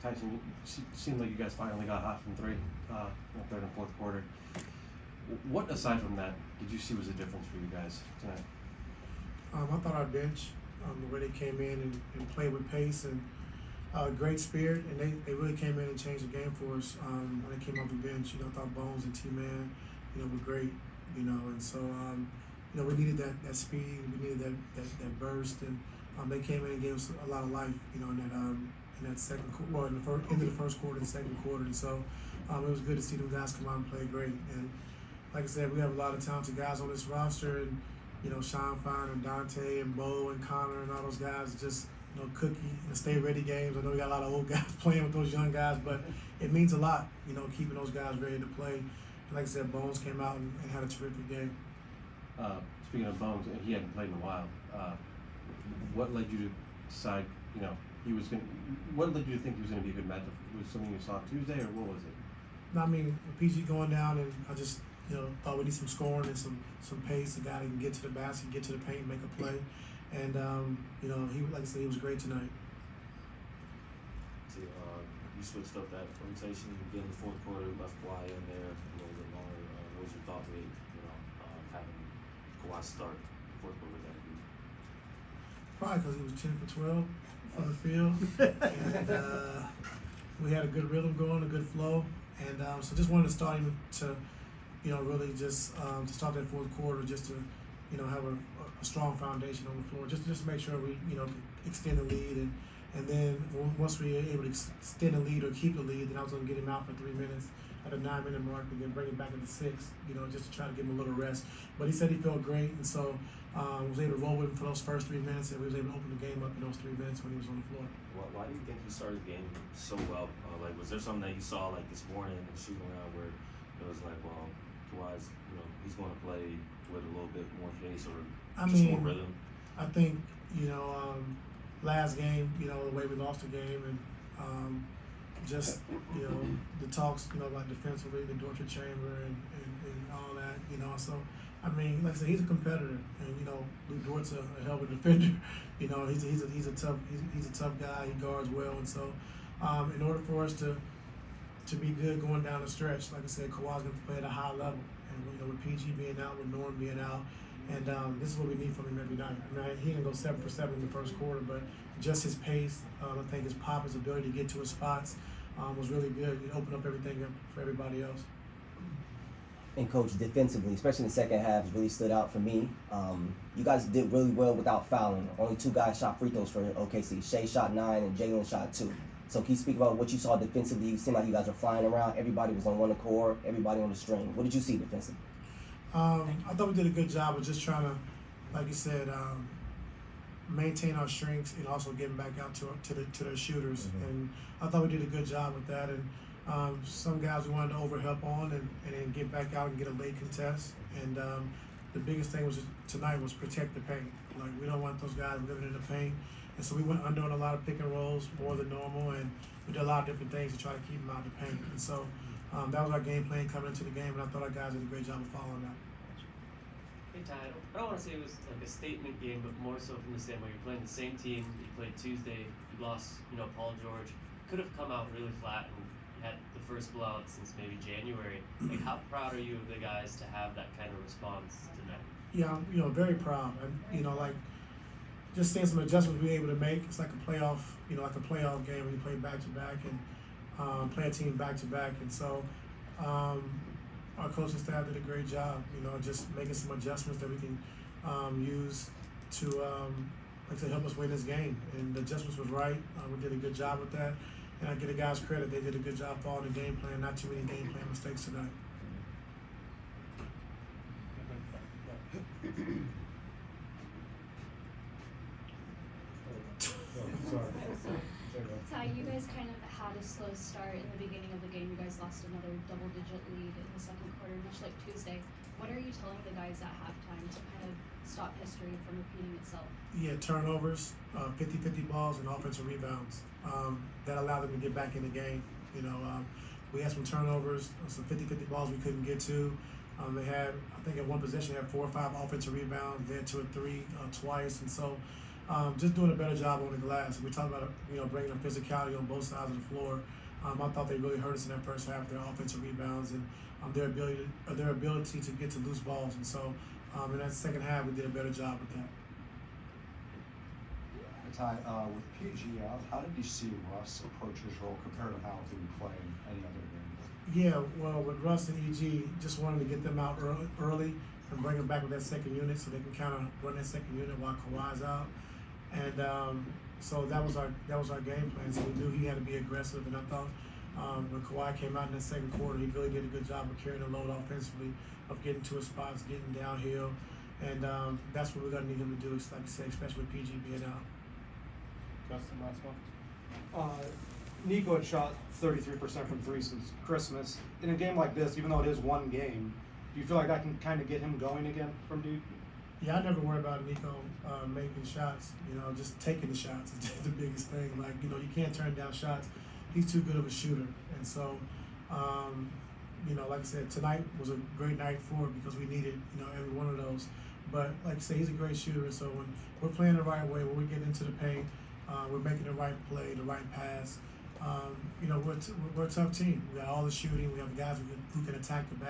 Tyson, it seemed like you guys finally got hot from three, third and fourth quarter. What, aside from that, did you see was a difference for you guys tonight? I thought our bench, the way they came in and played with pace and great spirit, and they really came in and changed the game for us when they came off the bench. I thought Bones and T-Man, were great, and so, we needed that speed, we needed that burst, and they came in and gave us a lot of life, in that second, well, in the end of the first quarter and second quarter, and so it was good to see them guys come out and play great. And like I said, we have a lot of talented guys on this roster, and Sean Fine and Dante and Bo and Connor and all those guys just Cookie and stay ready games. I know we got a lot of old guys playing with those young guys, but it means a lot, keeping those guys ready to play. And like I said, Bones came out and had a terrific game. Speaking of Bones, he hadn't played in a while. What led you to decide, what led you to think he was going to be a good matchup? Was it something you saw Tuesday, or what was it? I mean, with PG going down, and I just, thought we need some scoring and some pace. A guy that can get to the basket, get to the paint, make a play. And, he, like I said, he was great tonight. See, you switched up that rotation. You get in the fourth quarter, left Kawhi in there a little bit longer. What was your thought with, having Kawhi start the fourth quarter with that group? Probably because he was 10 for 12 on the field. And we had a good rhythm going, a good flow. And so just wanted to start him to, really just to start that fourth quarter, just to, have a strong foundation on the floor, just to make sure we, extend the lead. And then once we were able to extend the lead or keep the lead, then I was going to get him out for 3 minutes at a 9-minute mark, and then bring him back into 6, just to try to give him a little rest. But he said he felt great, and so was able to roll with him for those first 3 minutes, and we was able to open the game up in those 3 minutes when he was on the floor. Why do you think he started the game so well? Was there something that you saw this morning and shooting around where it was like, well, Kawhi's, he's going to play with a little bit more pace or more rhythm? I think, last game, the way we lost the game, and just, the talks, about defensively, the torture chamber and all that, so, like I said, he's a competitor, and, Lou Dort's a hell of a defender. He's a tough guy, he guards well, and so, in order for us to be good going down the stretch, like I said, Kawhi's going to play at a high level, and, with PG being out, with Norm being out, and this is what we need from him every night. He didn't go 7 for 7 in the first quarter, but just his pace, I think his pop, his ability to get to his spots was really good. He opened up everything up for everybody else. And Coach, defensively, especially in the second half, really stood out for me. You guys did really well without fouling. Only 2 guys shot free throws for OKC. Shea shot 9 and Jalen shot 2. So can you speak about what you saw defensively? You seemed like you guys were flying around. Everybody was on one accord. Everybody on the string. What did you see defensively? I thought we did a good job of just trying to, like you said, maintain our strengths and also getting back out to their shooters. Mm-hmm. And I thought we did a good job with that. And some guys we wanted to overhelp on and then get back out and get a late contest. And the biggest thing was tonight was protect the paint. Like, we don't want those guys living in the paint. And so we went under on a lot of pick and rolls, more than normal, and we did a lot of different things to try to keep them out of the paint. And so that was our game plan coming into the game, and I thought our guys did a great job of following that. Hey Ty, I don't want to say it was like a statement game, but more so from the standpoint you're playing the same team you played Tuesday. You lost, Paul George. Could have come out really flat and had the first blowout since maybe January. Like, how proud are you of the guys to have that kind of response tonight? Yeah, I'm very proud. And, just seeing some adjustments we were able to make. It's like a playoff, like a playoff game when you play back to back and play a team back to back. And so our coaching staff did a great job, just making some adjustments that we can use to help us win this game. And the adjustments was right. We did a good job with that. And I give the guys credit. They did a good job following the game plan. Not too many game plan mistakes tonight. Ty, you guys kind of had a slow start in the beginning of the game. You guys lost another double-digit lead in the second quarter, much like Tuesday. What are you telling the guys at halftime to kind of stop history from repeating itself? Yeah, turnovers, 50-50 balls, and offensive rebounds. That allowed them to get back in the game. We had some turnovers, some 50-50 balls we couldn't get to. They had, I think at one possession, they had 4 or 5 offensive rebounds. They had 2 or 3 twice, and so just doing a better job on the glass. We talked about bringing the physicality on both sides of the floor. I thought they really hurt us in that first half. Their offensive rebounds and their ability to get to loose balls. And so in that second half, we did a better job with that. Ty, with PG out, how did you see Russ approach his role compared to how he would play in any other game? Yeah, well, with Russ and EG, just wanted to get them out early and bring them back with that second unit so they can kind of run that second unit while Kawhi's out. And so that was our game plan. So we knew he had to be aggressive, and I thought when Kawhi came out in the second quarter, he really did a good job of carrying the load offensively, of getting to his spots, getting downhill, and that's what we're gonna need him to do. Like I said, especially with PG being out. Justin, last one. Nico had shot 33% from three since Christmas. In a game like this, even though it is one game, do you feel like that can kind of get him going again from deep? Yeah, I never worry about Nico making shots. Just taking the shots is the biggest thing. Like, you can't turn down shots. He's too good of a shooter. And so, like I said, tonight was a great night for it because we needed, every one of those. But like I said, he's a great shooter. And so when we're playing the right way, when we get into the paint, we're making the right play, the right pass. We're a tough team. We got all the shooting. We have guys who can attack the basket.